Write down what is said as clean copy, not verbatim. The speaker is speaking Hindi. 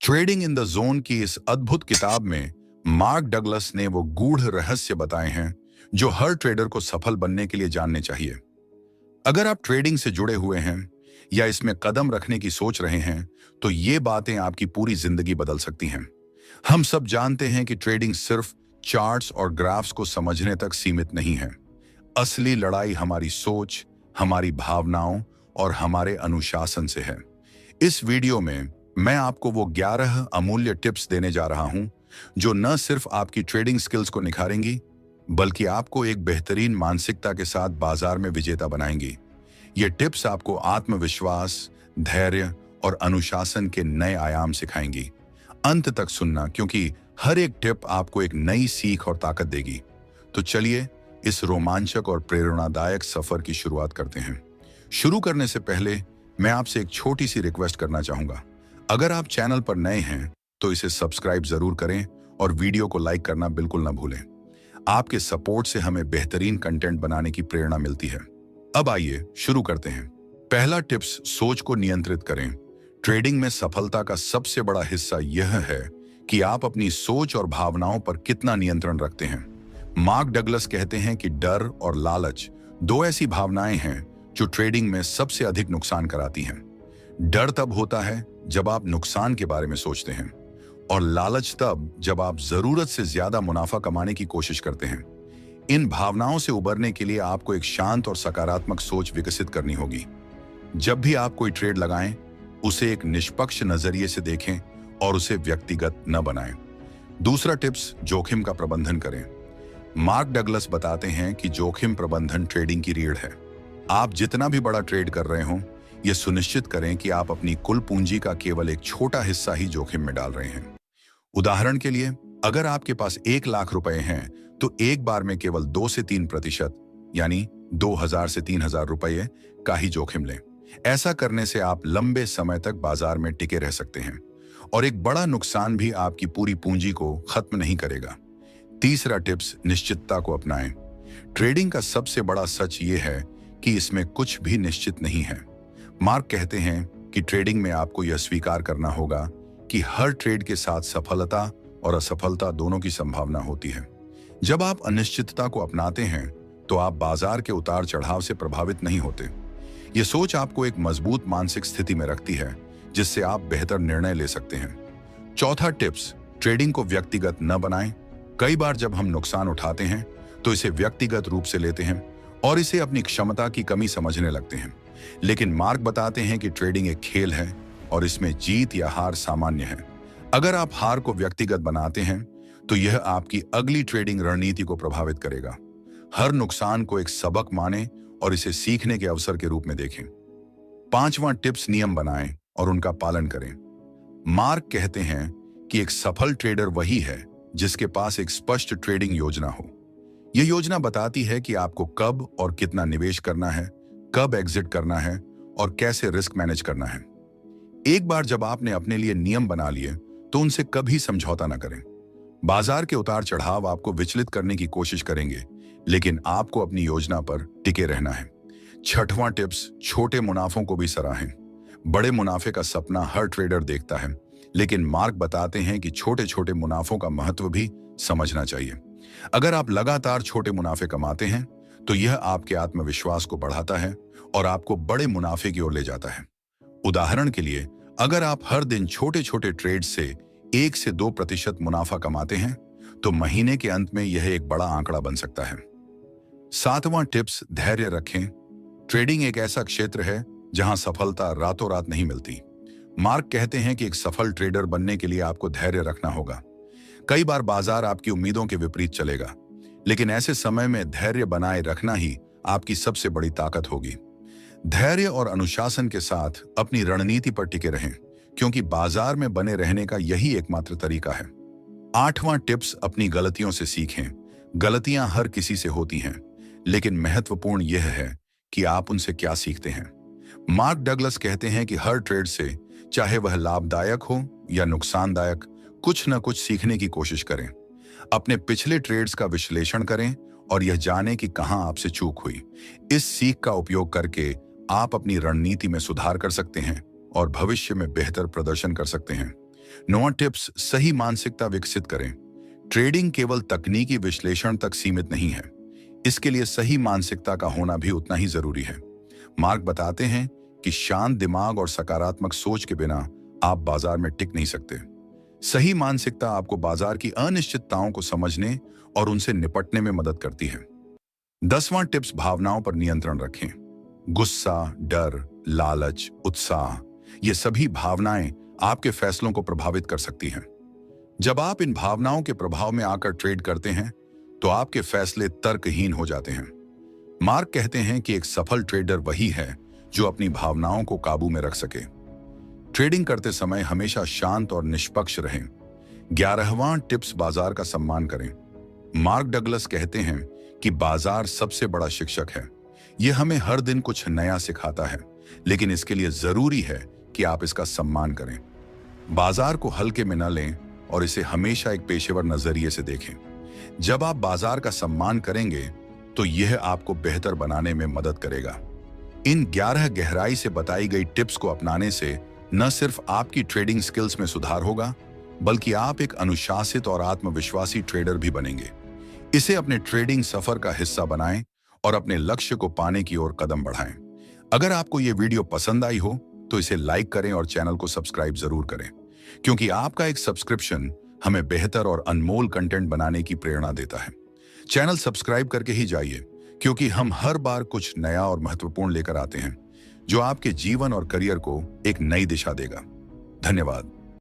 ट्रेडिंग इन द जोन की इस अद्भुत किताब में मार्क डगलस ने वो गूढ़ रहस्य बताए हैं जो हर ट्रेडर को सफल बनने के लिए जानने चाहिए। अगर आप ट्रेडिंग से जुड़े हुए हैं या इसमें कदम रखने की सोच रहे हैं तो ये बातें आपकी पूरी जिंदगी बदल सकती हैं। हम सब जानते हैं कि ट्रेडिंग सिर्फ चार्ट्स और ग्राफ्स को समझने तक सीमित नहीं है। असली लड़ाई हमारी सोच, हमारी भावनाओं और हमारे अनुशासन से है। इस वीडियो में मैं आपको वो 11 अमूल्य टिप्स देने जा रहा हूं जो न सिर्फ आपकी ट्रेडिंग स्किल्स को निखारेंगी बल्कि आपको एक बेहतरीन मानसिकता के साथ बाजार में विजेता बनाएंगी। ये टिप्स आपको आत्मविश्वास, धैर्य और अनुशासन के नए आयाम सिखाएंगी। अंत तक सुनना क्योंकि हर एक टिप आपको एक नई सीख और ताकत देगी। तो चलिए इस रोमांचक और प्रेरणादायक सफर की शुरुआत करते हैं। शुरू करने से पहले मैं आपसे एक छोटी सी रिक्वेस्ट करना चाहूंगा। अगर आप चैनल पर नए हैं तो इसे सब्सक्राइब जरूर करें और वीडियो को लाइक करना बिल्कुल ना भूलें। आपके सपोर्ट से हमें बेहतरीन कंटेंट बनाने की प्रेरणा मिलती है। अब आइए शुरू करते हैं। पहला टिप्स, सोच को नियंत्रित करें। ट्रेडिंग में सफलता का सबसे बड़ा हिस्सा यह है कि आप अपनी सोच और भावनाओं पर कितना नियंत्रण रखते हैं। मार्क डगलस कहते हैं कि डर और लालच दो ऐसी भावनाएं हैं जो ट्रेडिंग में सबसे अधिक नुकसान कराती हैं। डर तब होता है जब आप नुकसान के बारे में सोचते हैं और लालच तब जब आप जरूरत से ज्यादा मुनाफा कमाने की कोशिश करते हैं। इन भावनाओं से उबरने के लिए आपको एक शांत और सकारात्मक सोच विकसित करनी होगी। जब भी आप कोई ट्रेड लगाएं, उसे एक निष्पक्ष नजरिए से देखें और उसे व्यक्तिगत न बनाएं। दूसरा टिप्स, जोखिम का प्रबंधन करें। मार्क डगलस बताते हैं कि जोखिम प्रबंधन ट्रेडिंग की रीढ़ है। आप जितना भी बड़ा ट्रेड कर रहे हो, यह सुनिश्चित करें कि आप अपनी कुल पूंजी का केवल एक छोटा हिस्सा ही जोखिम में डाल रहे हैं। उदाहरण के लिए, अगर आपके पास 1 लाख रुपए हैं तो एक बार में केवल 2 से 3% यानी 2000 से 3000 रुपये का ही जोखिम लें। ऐसा करने से आप लंबे समय तक बाजार में टिके रह सकते हैं और एक बड़ा नुकसान भी आपकी पूरी पूंजी को खत्म नहीं करेगा। तीसरा टिप्स, निश्चितता को अपनाएं। ट्रेडिंग का सबसे बड़ा सच ये है कि इसमें कुछ भी निश्चित नहीं है। मार्क कहते हैं कि ट्रेडिंग में आपको यह स्वीकार करना होगा कि हर ट्रेड के साथ सफलता और असफलता दोनों की संभावना होती है। जब आप अनिश्चितता को अपनाते हैं तो आप बाजार के उतार चढ़ाव से प्रभावित नहीं होते। यह सोच आपको एक मजबूत मानसिक स्थिति में रखती है जिससे आप बेहतर निर्णय ले सकते हैं। चौथा टिप्स, ट्रेडिंग को व्यक्तिगत न बनाएं। कई बार जब हम नुकसान उठाते हैं तो इसे व्यक्तिगत रूप से लेते हैं और इसे अपनी क्षमता की कमी समझने लगते हैं। लेकिन मार्क बताते हैं कि ट्रेडिंग एक खेल है और इसमें जीत या हार सामान्य है। अगर आप हार को व्यक्तिगत बनाते हैं तो यह आपकी अगली ट्रेडिंग रणनीति को प्रभावित करेगा। हर नुकसान को एक सबक माने और इसे सीखने के अवसर के रूप में देखें। पांचवां टिप्स, नियम बनाएं और उनका पालन करें। मार्क कहते हैं कि एक सफल ट्रेडर वही है जिसके पास एक स्पष्ट ट्रेडिंग योजना हो। यह योजना बताती है कि आपको कब और कितना निवेश करना है, कब एग्जिट करना है और कैसे रिस्क मैनेज करना है। एक बार जब आपने अपने लिए नियम बना लिए तो उनसे कभी समझौता न करें। बाजार के उतार चढ़ाव आपको विचलित करने की कोशिश करेंगे, लेकिन आपको अपनी योजना पर टिके रहना है। छठवां टिप्स, छोटे मुनाफों को भी सराहें। बड़े मुनाफे का सपना हर ट्रेडर देखता है, लेकिन मार्क बताते हैं कि छोटे छोटे मुनाफों का महत्व भी समझना चाहिए। अगर आप लगातार छोटे मुनाफे कमाते हैं तो यह आपके आत्मविश्वास को बढ़ाता है और आपको बड़े मुनाफे की ओर ले जाता है। उदाहरण के लिए, अगर आप हर दिन छोटे छोटे ट्रेड से 1 से 2% मुनाफा कमाते हैं तो महीने के अंत में यह एक बड़ा आंकड़ा बन सकता है। सातवां टिप्स, धैर्य रखें। ट्रेडिंग एक ऐसा क्षेत्र है जहां सफलता रातों रात नहीं मिलती। मार्क कहते हैं कि एक सफल ट्रेडर बनने के लिए आपको धैर्य रखना होगा। कई बार बाजार आपकी उम्मीदों के विपरीत चलेगा, लेकिन ऐसे समय में धैर्य बनाए रखना ही आपकी सबसे बड़ी ताकत होगी। धैर्य और अनुशासन के साथ अपनी रणनीति पर टिके रहें, क्योंकि बाजार में बने रहने का यही एकमात्र तरीका है। आठवां टिप्स, अपनी गलतियों से सीखें। गलतियां हर किसी से होती हैं, लेकिन महत्वपूर्ण यह है कि आप उनसे क्या सीखते हैं। मार्क डगलस कहते हैं कि हर ट्रेड से, चाहे वह लाभदायक हो या नुकसानदायक, कुछ न कुछ सीखने की कोशिश करें। अपने पिछले ट्रेड्स का विश्लेषण करें और यह जाने कि कहां आपसे चूक हुई। इस सीख का उपयोग करके आप अपनी रणनीति में सुधार कर सकते हैं और भविष्य में बेहतर प्रदर्शन कर सकते हैं। 9वां टिप्स, सही मानसिकता विकसित करें। ट्रेडिंग केवल तकनीकी विश्लेषण तक सीमित नहीं है, इसके लिए सही मानसिकता का होना भी उतना ही जरूरी है। मार्क बताते हैं कि शांत दिमाग और सकारात्मक सोच के बिना आप बाजार में टिक नहीं सकते। सही मानसिकता आपको बाजार की अनिश्चितताओं को समझने और उनसे निपटने में मदद करती है। 10वां टिप्स, भावनाओं पर नियंत्रण रखें। गुस्सा, डर, लालच, उत्साह, ये सभी भावनाएं आपके फैसलों को प्रभावित कर सकती हैं। जब आप इन भावनाओं के प्रभाव में आकर ट्रेड करते हैं, तो आपके फैसले तर्कहीन हो जाते हैं। मार्क कहते हैं कि एक सफल ट्रेडर वही है जो अपनी भावनाओं को काबू में रख सके। ट्रेडिंग करते समय हमेशा शांत और निष्पक्ष रहें। 11वां टिप्स, बाजार का सम्मान करें। मार्क डगलस कहते हैं कि बाजार सबसे बड़ा शिक्षक है। यह हमें हर दिन कुछ नया सिखाता है, लेकिन इसके लिए जरूरी है कि आप इसका सम्मान करें। बाजार को हल्के में न लें और इसे हमेशा एक पेशेवर नजरिए से देखें। जब आप बाजार का सम्मान करेंगे, तो यह आपको बेहतर बनाने में मदद करेगा। इन 11 गहराई से बताई गई टिप्स को अपनाने से न सिर्फ आपकी ट्रेडिंग स्किल्स में सुधार होगा, बल्कि आप एक अनुशासित और आत्मविश्वासी ट्रेडर भी बनेंगे। इसे अपने ट्रेडिंग सफर का हिस्सा बनाएं और अपने लक्ष्य को पाने की ओर कदम बढ़ाएं। अगर आपको यह वीडियो पसंद आई हो, तो इसे लाइक करें और चैनल को सब्सक्राइब जरूर करें, क्योंकि आपका एक सब्सक्रिप्शन हमें बेहतर और अनमोल कंटेंट बनाने की प्रेरणा देता है। चैनल सब्सक्राइब करके ही जाइए, क्योंकि हम हर बार कुछ नया और महत्वपूर्ण लेकर आते हैं, जो आपके जीवन और करियर को एक नई दिशा देगा। धन्यवाद।